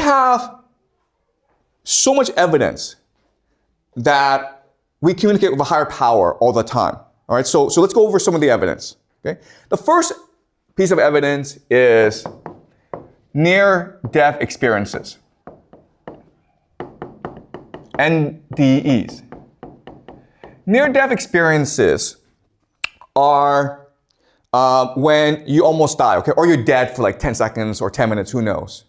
have so much evidence that we communicate with a higher power all the time. All right, so let's go over some of the evidence. Okay, the first piece of evidence is near-death experiences, NDEs. Near-death experiences are when you almost die, okay, or you're dead for like 10 seconds or 10 minutes, who knows.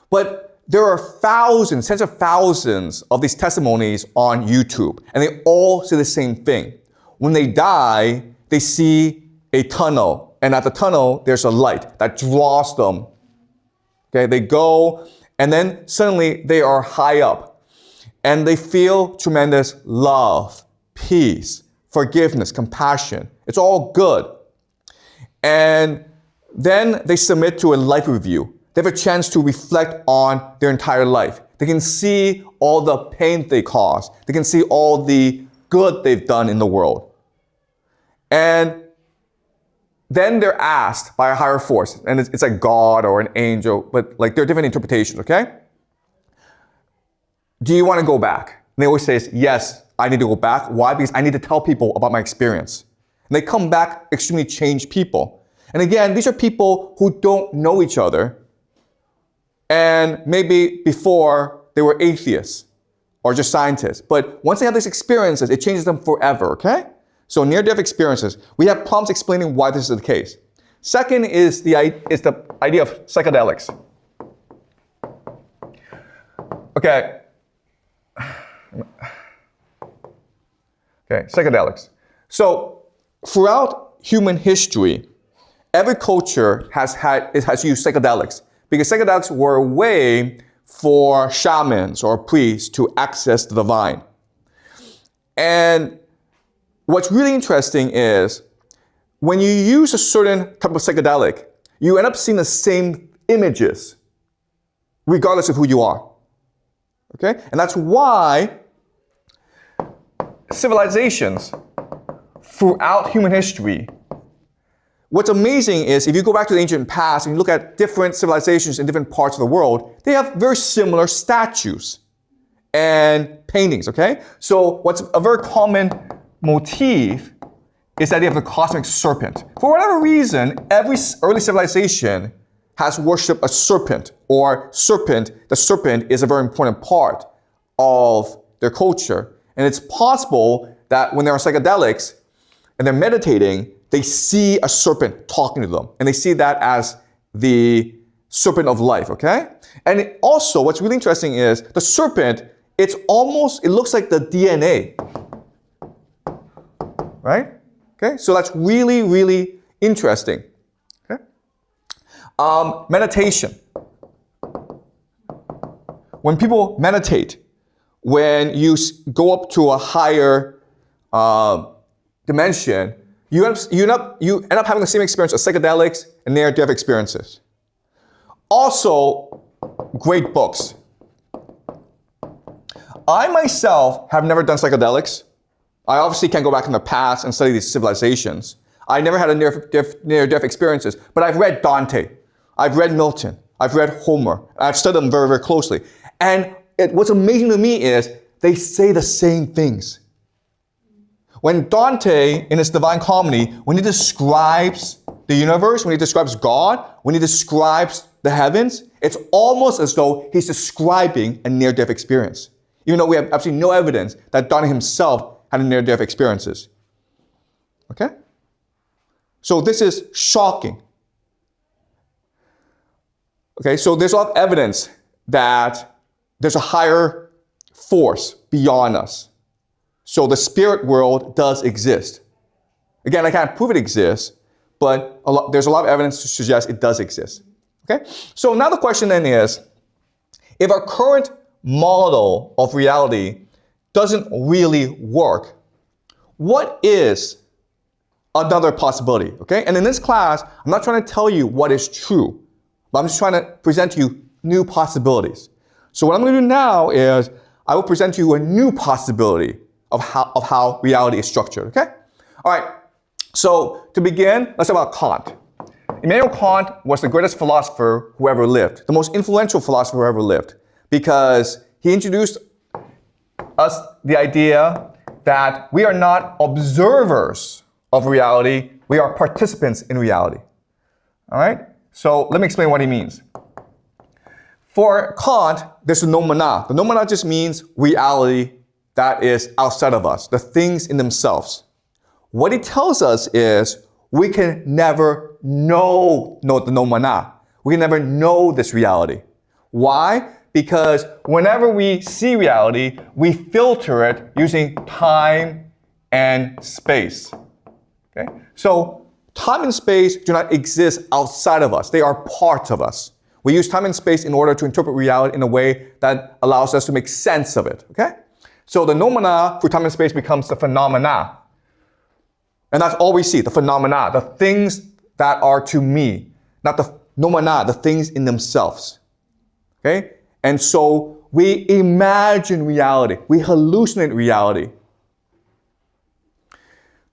But there are thousands, tens of thousands of these testimonies on YouTube, and they all say the same thing. When they die, they see a tunnel, and at the tunnel, there's a light that draws them. Okay, they go, and then suddenly they are high up, and they feel tremendous love, peace, forgiveness, compassion. It's all good. And then they submit to a life review. They have a chance to reflect on their entire life. They can see all the pain they caused. They can see all the good they've done in the world. And then they're asked by a higher force, and it's like God or an angel, but like there are different interpretations, okay? Do you want to go back? And they always say, yes, I need to go back. Why? Because I need to tell people about my experience. And they come back extremely changed people. And again, these are people who don't know each other. And maybe before they were atheists or just scientists. But once they have these experiences, it changes them forever, okay? So near-death experiences. We have problems explaining why this is the case. Second is the idea of psychedelics. Okay. Okay, psychedelics. So throughout human history, every culture has used psychedelics because psychedelics were a way for shamans or priests to access the divine. And what's really interesting is when you use a certain type of psychedelic, you end up seeing the same images regardless of who you are. Okay? And that's why civilizations throughout human history, what's amazing is if you go back to the ancient past and you look at different civilizations in different parts of the world, they have very similar statues and paintings, okay? So what's a very common motif is the idea of the cosmic serpent. For whatever reason, every early civilization has worshipped a serpent, or the serpent is a very important part of their culture. And it's possible that when there are psychedelics and they're meditating, they see a serpent talking to them. And they see that as the serpent of life, okay? And also, what's really interesting is the serpent, it looks like the DNA. Right? Okay, so that's really, really interesting. Okay? Meditation. When people meditate, when you go up to a higher dimension, you end up having the same experience of psychedelics and near-death experiences. Also, great books. I myself have never done psychedelics. I obviously can't go back in the past and study these civilizations. I never had a near-death experiences, but I've read Dante, I've read Milton, I've read Homer, I've studied them very, very closely. And what's amazing to me is they say the same things. When Dante, in his Divine Comedy, when he describes the universe, when he describes God, when he describes the heavens, it's almost as though he's describing a near-death experience. Even though we have absolutely no evidence that Dante himself had a near-death experiences. Okay? So this is shocking. Okay, so there's a lot of evidence that there's a higher force beyond us. So the spirit world does exist. Again, I can't prove it exists, but there's a lot of evidence to suggest it does exist. Okay? So now the question then is, if our current model of reality doesn't really work, what is another possibility? Okay? And in this class, I'm not trying to tell you what is true, but I'm just trying to present to you new possibilities. So what I'm going to do now is I will present to you a new possibility of how reality is structured, okay? All right, so to begin, let's talk about Kant. Immanuel Kant was the greatest philosopher who ever lived, the most influential philosopher who ever lived. because he introduced us the idea that we are not observers of reality, we are participants in reality. All right? So let me explain what he means. For Kant, there's the noumena. The noumena just means reality that is outside of us, the things in themselves. What he tells us is we can never know the noumena. We can never know this reality. Why? Because whenever we see reality, we filter it using time and space. Okay? So time and space do not exist outside of us. They are part of us. We use time and space in order to interpret reality in a way that allows us to make sense of it. Okay? So the noumena for time and space becomes the phenomena. And that's all we see, the phenomena, the things that are to me, not the noumena, the things in themselves. Okay? And so we imagine reality. We hallucinate reality.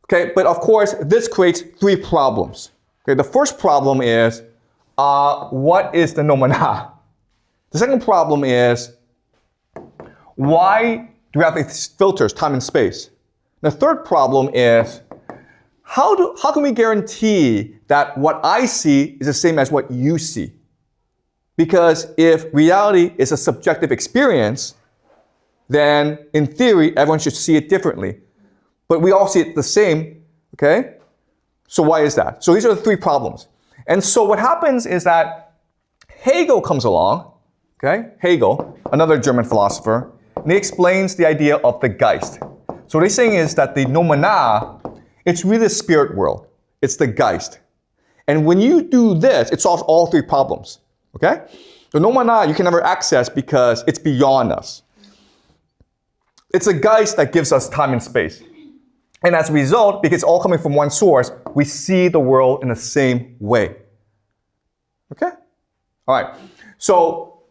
Okay, but of course, this creates three problems. Okay, the first problem is, what is the noumena? The second problem is, why do we have these filters, time and space? The third problem is, how can we guarantee that what I see is the same as what you see? Because if reality is a subjective experience, then in theory, everyone should see it differently. But we all see it the same, okay? So why is that? So these are the three problems. And so what happens is that Hegel comes along, okay? Hegel, another German philosopher, and he explains the idea of the Geist. So what he's saying is that the noumena, it's really the spirit world. It's the Geist. And when you do this, it solves all three problems. Okay? The noumena you can never access because it's beyond us. It's a Geist that gives us time and space. And as a result, because it's all coming from one source, we see the world in the same way. Okay? All right. So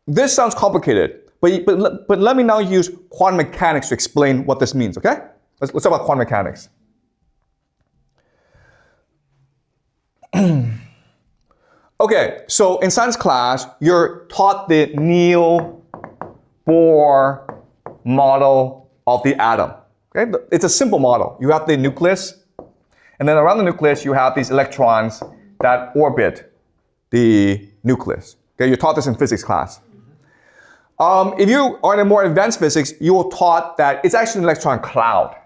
this sounds complicated, but let me now use quantum mechanics to explain what this means, okay? Let's talk about quantum mechanics. Okay, so in science class, you're taught the Neal-Bohr model of the atom. Okay, it's a simple model. You have the nucleus, and then around the nucleus, you have these electrons that orbit the nucleus. Okay, you're taught this in physics class. If you are in a more advanced physics, you will taught that it's actually an electron cloud.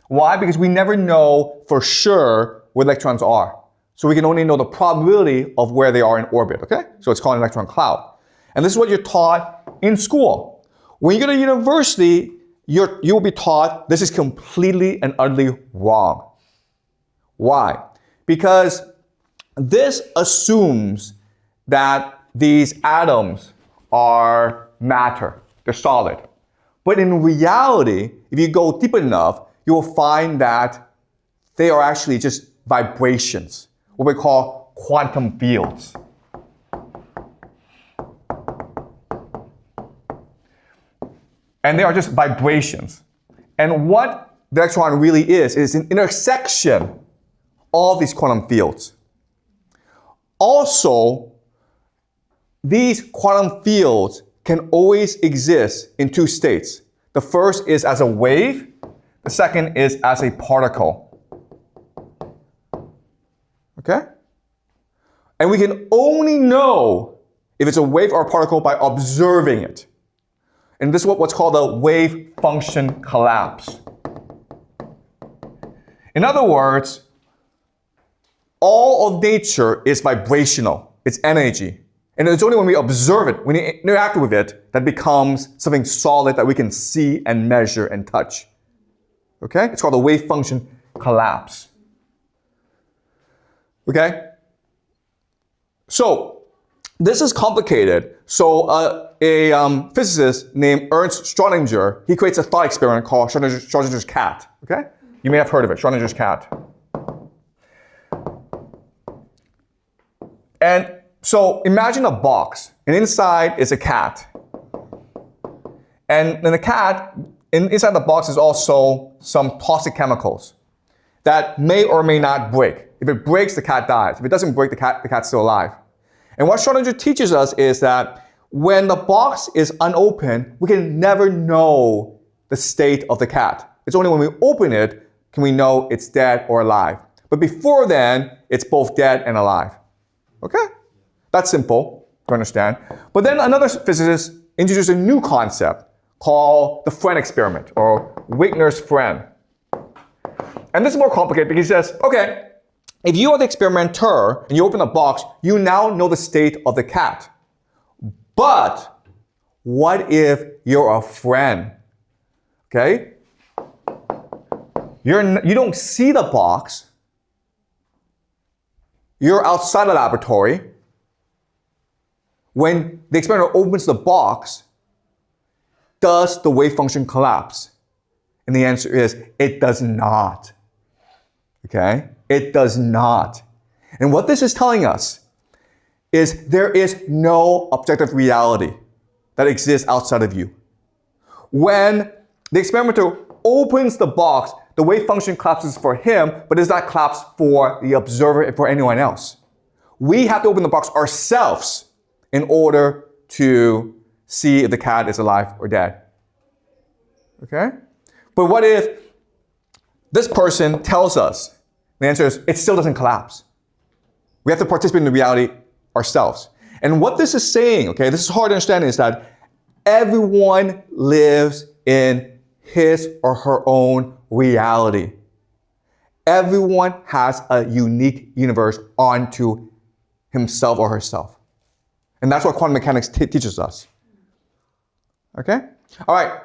Why? Because we never know for sure where electrons are. So we can only know the probability of where they are in orbit, okay? So it's called an electron cloud. And this is what you're taught in school. When you go to university, you will be taught this is completely and utterly wrong. Why? Because this assumes that these atoms are matter, they're solid. But in reality, if you go deep enough, you will find that they are actually just vibrations, what we call quantum fields. And they are just vibrations. And what the electron really is an intersection of these quantum fields. Also, these quantum fields can always exist in two states. The first is as a wave. The second is as a particle. Okay? And we can only know if it's a wave or a particle by observing it. And this is what's called a wave function collapse. In other words, all of nature is vibrational. It's energy. And it's only when we observe it, when we interact with it, that becomes something solid that we can see and measure and touch. Okay? It's called a wave function collapse. Okay? So, this is complicated. So, a physicist named Ernst Schrödinger, he creates a thought experiment called Schrödinger's cat. Okay? You may have heard of it, Schrödinger's cat. And so, imagine a box, and inside is a cat. And then the cat, inside the box is also some toxic chemicals that may or may not break. If it breaks, the cat dies. If it doesn't break, the cat's still alive. And what Schrödinger teaches us is that when the box is unopened, we can never know the state of the cat. It's only when we open it can we know it's dead or alive. But before then, it's both dead and alive. Okay? That's simple to understand. But then another physicist introduced a new concept called the friend experiment, or Wigner's friend. And this is more complicated because he says, okay, if you are the experimenter and you open a box, you now know the state of the cat. But what if you're a friend? Okay? You don't see the box. You're outside the laboratory. When the experimenter opens the box, does the wave function collapse? And the answer is, it does not. Okay? It does not. And what this is telling us is there is no objective reality that exists outside of you. When the experimenter opens the box, the wave function collapses for him, but does not collapse for the observer and for anyone else. We have to open the box ourselves in order to see if the cat is alive or dead. Okay? But what if this person tells us? The answer is, it still doesn't collapse. We have to participate in the reality ourselves. And what this is saying, okay, this is hard to understand, is that everyone lives in his or her own reality. Everyone has a unique universe onto himself or herself. And that's what quantum mechanics teaches us. Okay? All right.